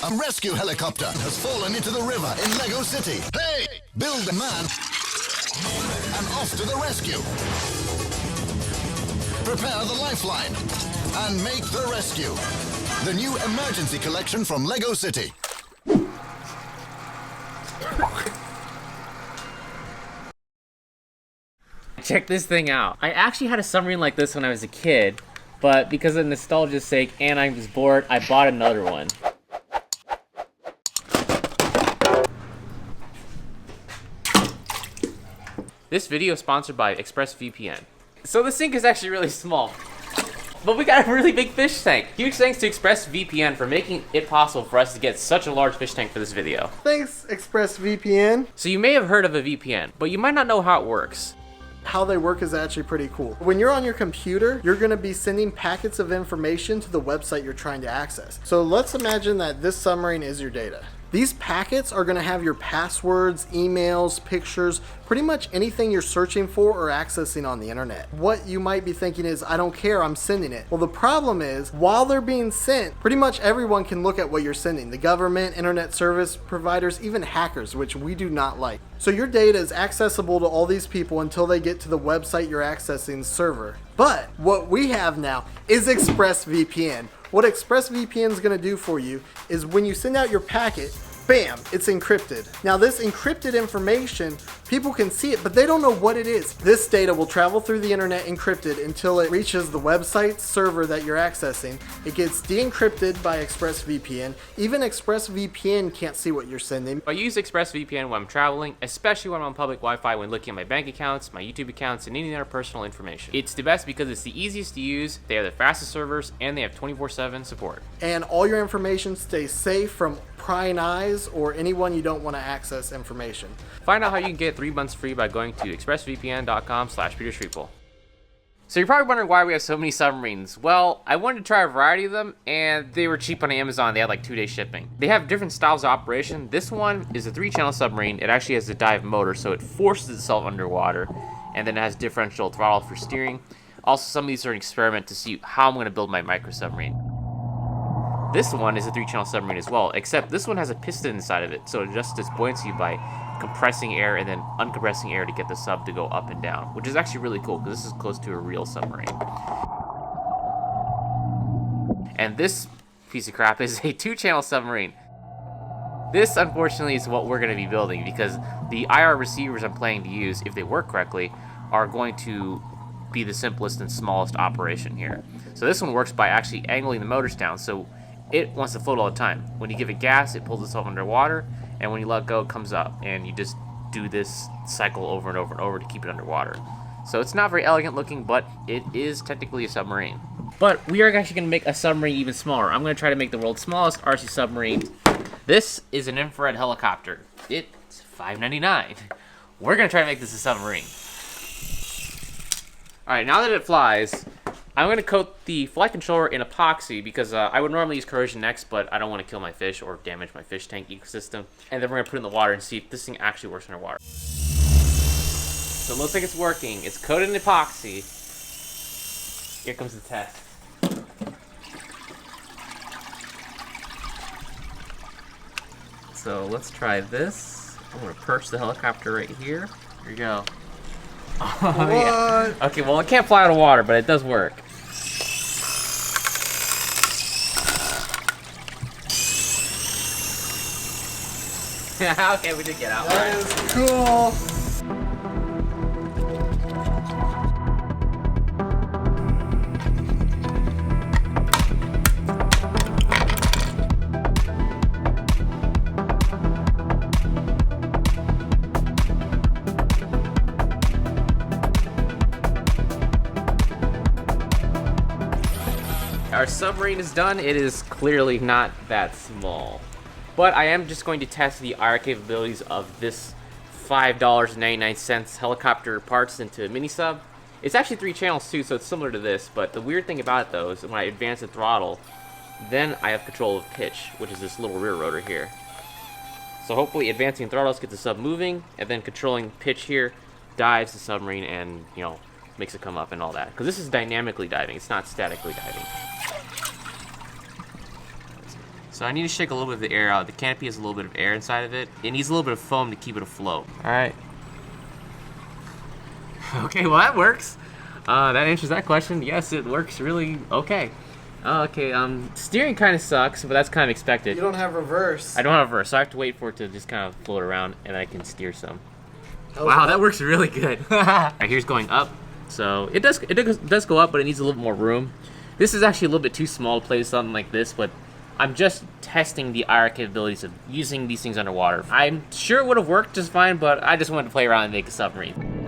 A rescue helicopter has fallen into the river in Lego City. Hey! Build a man and off to the rescue. Prepare the lifeline and make the rescue. The new emergency collection from Lego City. Check this thing out. I actually had a submarine like this when I was a kid, but because of nostalgia's sake and I was bored, I bought another one. This video is sponsored by ExpressVPN. So the sink is actually really small, but we got a really big fish tank. Huge thanks to ExpressVPN for making it possible for us to get such a large fish tank for this video. Thanks, ExpressVPN. So you may have heard of a VPN, but you might not know how it works. How they work is actually pretty cool. When you're on your computer, you're going to be sending packets of information to the website you're trying to access. So let's imagine that this submarine is your data. These packets are going to have your passwords, emails, pictures, pretty much anything you're searching for or accessing on the internet. What you might be thinking is, I don't care, I'm sending it. Well, the problem is, while they're being sent, pretty much everyone can look at what you're sending. The government, internet service providers, even hackers, which we do not like. So your data is accessible to all these people until they get to the website you're accessing server. But what we have now is ExpressVPN. What ExpressVPN is going to do for you is when you send out your packet, bam, it's encrypted. Now this encrypted information, people can see it, but they don't know what it is. This data will travel through the internet encrypted until it reaches the website server that you're accessing. It gets de-encrypted by ExpressVPN. Even ExpressVPN can't see what you're sending. I use ExpressVPN when I'm traveling, especially when I'm on public Wi-Fi when looking at my bank accounts, my YouTube accounts, and any other personal information. It's the best because it's the easiest to use, they have the fastest servers, and they have 24/7 support. And all your information stays safe from prying eyes or anyone you don't want to access information. Find out how you can get 3 months free by going to expressvpn.com/PeterSripol. So you're probably wondering why we have so many submarines. Well, I wanted to try a variety of them, and they were cheap on Amazon. They had like 2-day shipping. They have different styles of operation. This one is a 3-channel submarine. It actually has a dive motor, so it forces itself underwater, and then it has differential throttle for steering. Also, some of these are an experiment to see how I'm going to build my micro submarine. This one is a 3-channel submarine as well, except this one has a piston inside of it, so it adjusts its buoyancy by compressing air and then uncompressing air to get the sub to go up and down, which is actually really cool because this is close to a real submarine. And this piece of crap is a 2-channel submarine. This, unfortunately, is what we're going to be building because the IR receivers I'm planning to use, if they work correctly, are going to be the simplest and smallest operation here. So this one works by actually angling the motors down, so it wants to float all the time. When you give it gas, it pulls itself underwater, and when you let go, it comes up, and you just do this cycle over and over and over to keep it underwater. So it's not very elegant looking, but it is technically a submarine. But we are actually going to make a submarine even smaller. I'm going to try to make the world's smallest RC submarine. This is an infrared helicopter. It's $5.99. We're going to try to make this a submarine. Alright, now that it flies, I'm going to coat the flight controller in epoxy because I would normally use corrosion next, but I don't want to kill my fish or damage my fish tank ecosystem. And then we're going to put it in the water and see if this thing actually works underwater. So it looks like it's working. It's coated in epoxy. Here comes the test. So let's try this. I'm going to perch the helicopter right here. Here we go. Oh, what? Yeah. Okay, well, it can't fly out of water, but it does work. Okay, we did get out. That is cool. Our submarine is done. It is clearly not that small. But I am just going to test the IR capabilities of this $5.99 helicopter parts into a mini sub. It's actually 3 channels too, so it's similar to this, but the weird thing about it though is when I advance the throttle, then I have control of pitch, which is this little rear rotor here. So hopefully advancing throttles gets the sub moving, and then controlling pitch here dives the submarine and, you know, makes it come up and all that. Because this is dynamically diving, it's not statically diving. So I need to shake a little bit of the air out. The canopy has a little bit of air inside of it. It needs a little bit of foam to keep it afloat. All right. Okay, well that works. That answers that question. Yes, it works really okay. Okay, steering kind of sucks, but that's kind of expected. You don't have reverse. I don't have reverse, so I have to wait for it to just kind of float around, and I can steer some. Wow, that works really good. All right, here's going up. So it does go up, but it needs a little more room. This is actually a little bit too small to play something like this, but I'm just testing the IR capabilities of using these things underwater. I'm sure it would have worked just fine, but I just wanted to play around and make a submarine.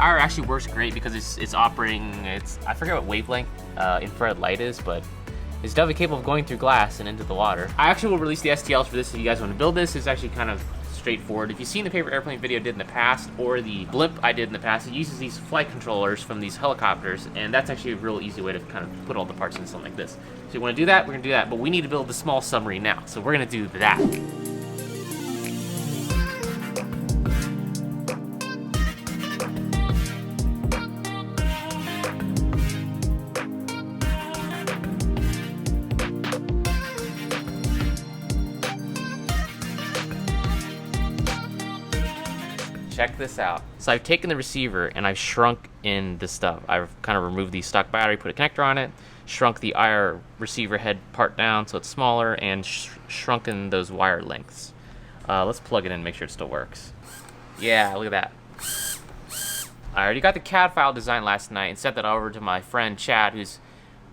IR actually works great because it's operating, I forget what wavelength infrared light is, but it's definitely capable of going through glass and into the water. I actually will release the STLs for this if you guys want to build this. It's actually kind of straightforward. If you've seen the paper airplane video I did in the past, or the blimp I did in the past, it uses these flight controllers from these helicopters, and that's actually a real easy way to kind of put all the parts into something like this. So you want to do that, we're going to do that, but we need to build the small submarine now, so we're going to do that. Check this out. So I've taken the receiver and I've shrunk in this stuff. I've kind of removed the stock battery, put a connector on it, shrunk the IR receiver head part down so it's smaller, and shrunken those wire lengths. Let's plug it in and make sure it still works. Yeah, look at that. I already got the CAD file designed last night and sent that over to my friend Chad, who's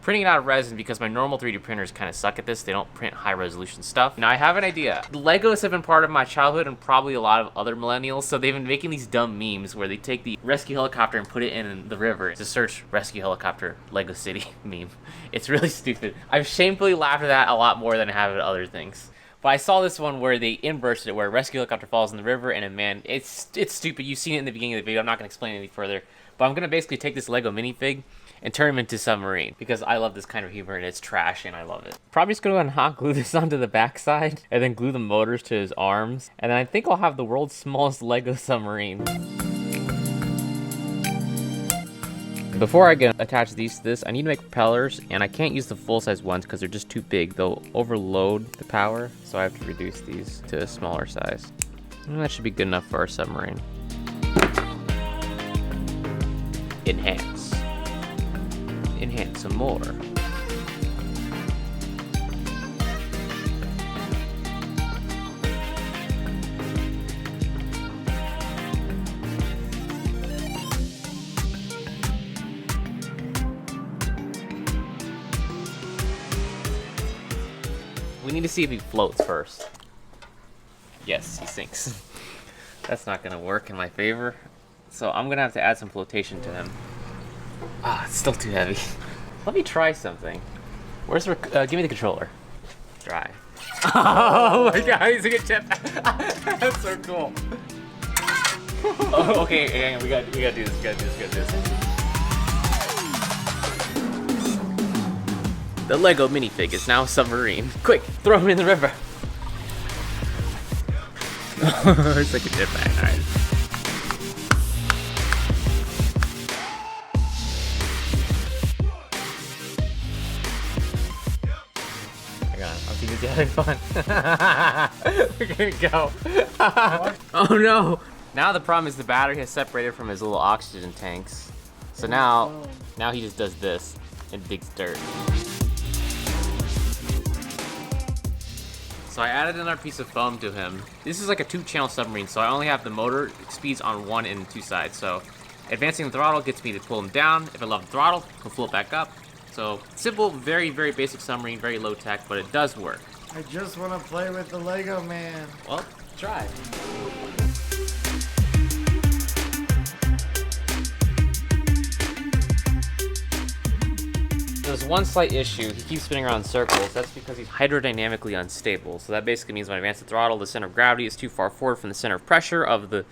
printing it out of resin because my normal 3D printers kind of suck at this. They don't print high resolution stuff. Now I have an idea. Legos have been part of my childhood and probably a lot of other millennials, so they've been making these dumb memes where they take the rescue helicopter and put it in the river. To search rescue helicopter Lego City meme. It's really stupid. I've shamefully laughed at that a lot more than I have at other things. But I saw this one where they inversed it, where a rescue helicopter falls in the river, and man, it's stupid. You've seen it in the beginning of the video. I'm not gonna explain it any further. But I'm gonna basically take this Lego minifig and turn him into submarine because I love this kind of humor and it's trash and I love it. Probably just gonna go ahead and hot glue this onto the backside and then glue the motors to his arms, and then I think I'll have the world's smallest Lego submarine. Before I can attach these to this, I need to make propellers, and I can't use the full-size ones because they're just too big. They'll overload the power, so I have to reduce these to a smaller size. And that should be good enough for our submarine. Enhance. Enhance some more. We need to see if he floats first. Yes, he sinks. That's not gonna work in my favor. So I'm gonna have to add some flotation to him. Ah, it's still too heavy. Let me try something. Where's the, give me the controller. Dry. Oh my god, he's a good chip. That's so cool. Oh, okay, hang on, we gotta do this, we gotta do this. The Lego minifig is now a submarine. Quick, throw him in the river. It's like a jetpack, alright. I'm too busy having fun. We're gonna go. Oh no! Now the problem is the battery has separated from his little oxygen tanks. So now he just does this and digs dirt. So I added another piece of foam to him. This is like a 2-channel submarine, so I only have the motor speeds on one and two sides. So advancing the throttle gets me to pull him down. If I love the throttle, he'll float back up. So simple, very, very basic submarine, very low tech, but it does work. I just want to play with the Lego man. Well, try. There's one slight issue. He keeps spinning around in circles. That's because he's hydrodynamically unstable. So that basically means when I advance the throttle, the center of gravity is too far forward from the center of pressure of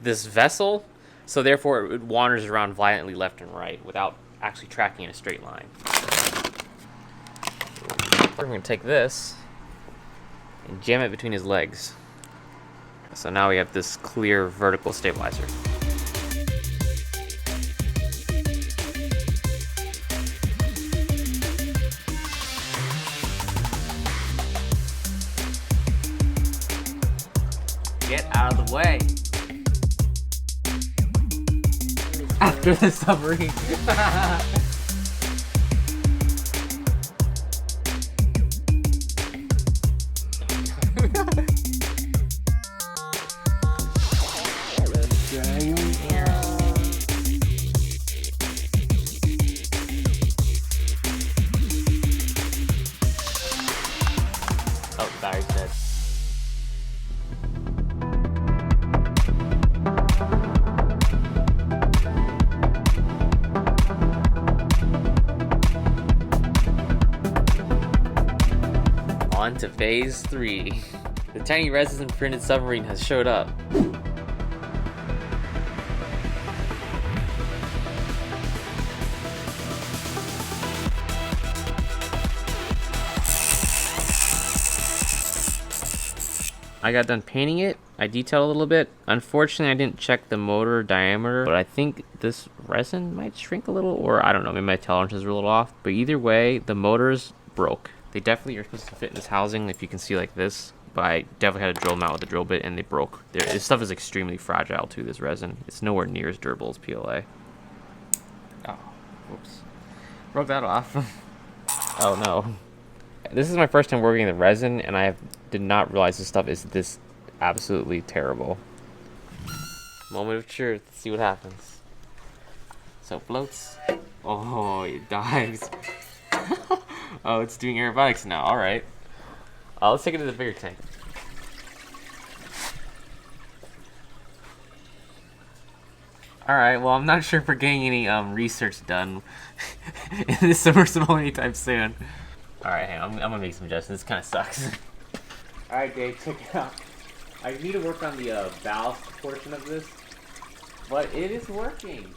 this vessel. So therefore, it wanders around violently left and right without actually tracking in a straight line. We're going to take this and jam it between his legs. So now we have this clear vertical stabilizer. Get out of the way. After the submarine. Oh, the battery's dead. On to phase 3. The tiny resin printed submarine has showed up. I got done painting it. I detailed a little bit. Unfortunately, I didn't check the motor diameter, but I think this resin might shrink a little, or I don't know, maybe my tolerances are a little off. But either way, the motors broke. They definitely are supposed to fit in this housing, if you can see like this, but I definitely had to drill them out with a drill bit and they broke. This stuff is extremely fragile too, this resin. It's nowhere near as durable as PLA. Oh, whoops. Broke that off. Oh no. This is my first time working the resin and I did not realize this stuff is this absolutely terrible. Moment of truth, let's see what happens. So it floats. Oh, it dives. Oh, it's doing aerobatics now. All right. Let's take it to the bigger tank. All right. Well, I'm not sure if we're getting any research done in this submersible anytime soon. All right, hang on. I'm gonna make some adjustments. This kind of sucks. All right, Dave, check it out. I need to work on the ballast portion of this, but it is working.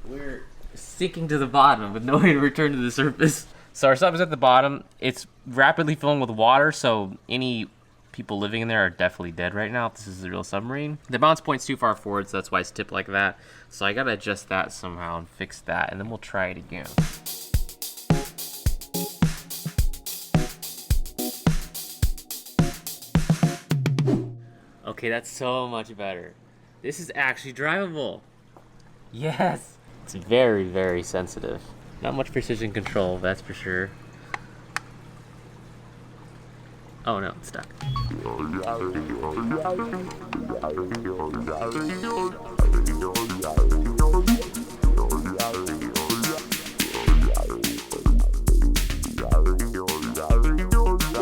We're sinking to the bottom with no way to return to the surface. So our sub is at the bottom. It's rapidly filling with water, so any people living in there are definitely dead right now if this is a real submarine. The bounce point's too far forward, so that's why it's tipped like that. So I gotta adjust that somehow and fix that, and then we'll try it again. Okay, that's so much better. This is actually drivable. Yes! It's very, very sensitive. Not much precision control, that's for sure. Oh no, it's stuck.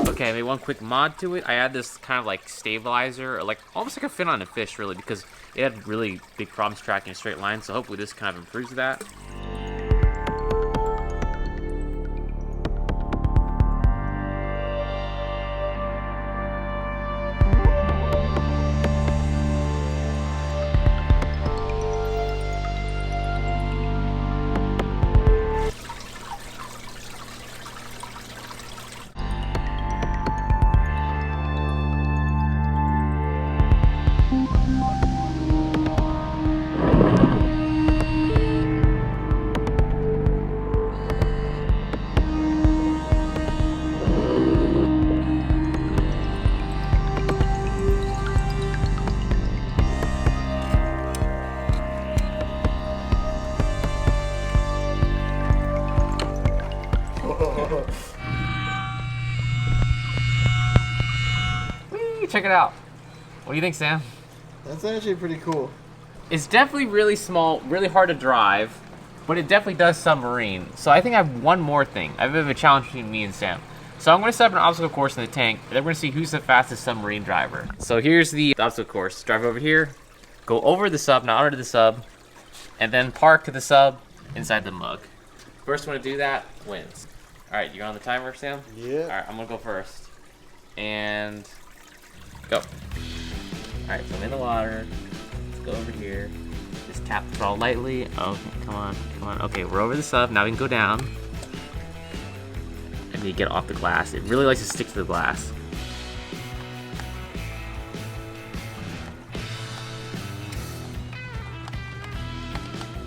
Okay, I made one quick mod to it. I add this kind of like stabilizer, or like almost like a fin on a fish really, because it had really big problems tracking a straight line, so hopefully this kind of improves that. Whee, check it out. What do you think, Sam? That's actually pretty cool. It's definitely really small, really hard to drive, but it definitely does submarine. So I think I have one more thing. I have a bit of a challenge between me and Sam. So I'm going to set up an obstacle course in the tank, and then we're going to see who's the fastest submarine driver. So here's the obstacle course. Drive over here, go over the sub, not under the sub, and then park the sub inside the mug. First one to do that wins. All right, you on the timer, Sam? Yeah. All right, I'm going to go first. And go. All right, so I'm in the water. Let's go over here. Just tap the throttle lightly. Okay, come on, come on. Okay, we're over the sub. Now we can go down. And you get off the glass. It really likes to stick to the glass.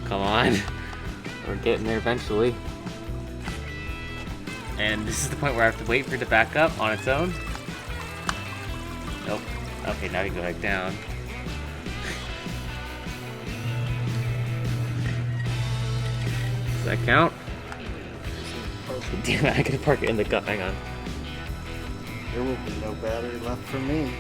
Come on. We're getting there eventually. And this is the point where I have to wait for it to back up on its own. Nope. Okay, now we go back down. Does that count? Damn it, I gotta park it in the gut. Hang on. There will be no battery left for me.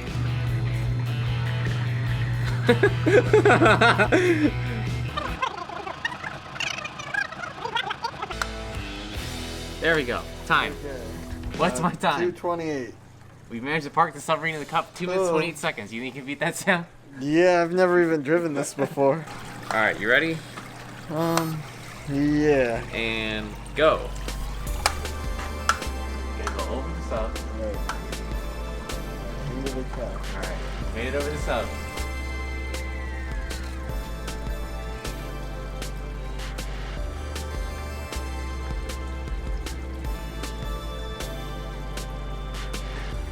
There we go. Time. Okay. What's my time? 2:28. We managed to park the submarine in the cup 2 minutes 28 seconds. You think you can beat that, Sam? Yeah, I've never even driven this before. Alright, you ready? Yeah. And go. Okay, go over the sub. Right. Into the cup. Alright, made it over the sub.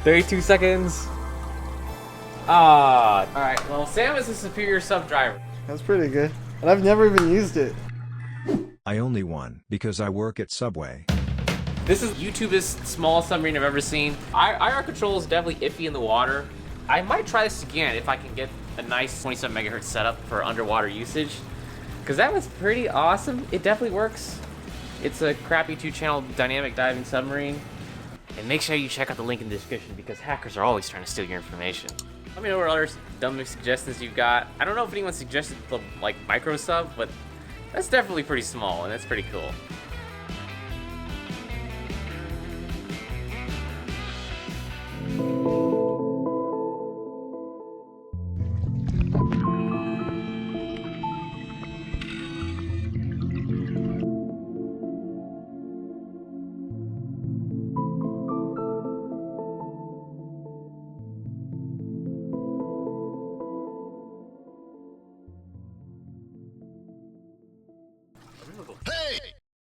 "32 seconds. Ah. Alright, well, Sam is a superior sub driver. That's pretty good. And I've never even used it. I only won because I work at Subway. This is YouTube's smallest submarine I've ever seen. IR control is definitely iffy in the water. I might try this again if I can get a nice 27 megahertz setup for underwater usage. Because that was pretty awesome. It definitely works. It's a crappy 2-channel dynamic diving submarine. And make sure you check out the link in the description because hackers are always trying to steal your information. Let me know what other dumb suggestions you've got. I don't know if anyone suggested the micro sub, but that's definitely pretty small and that's pretty cool.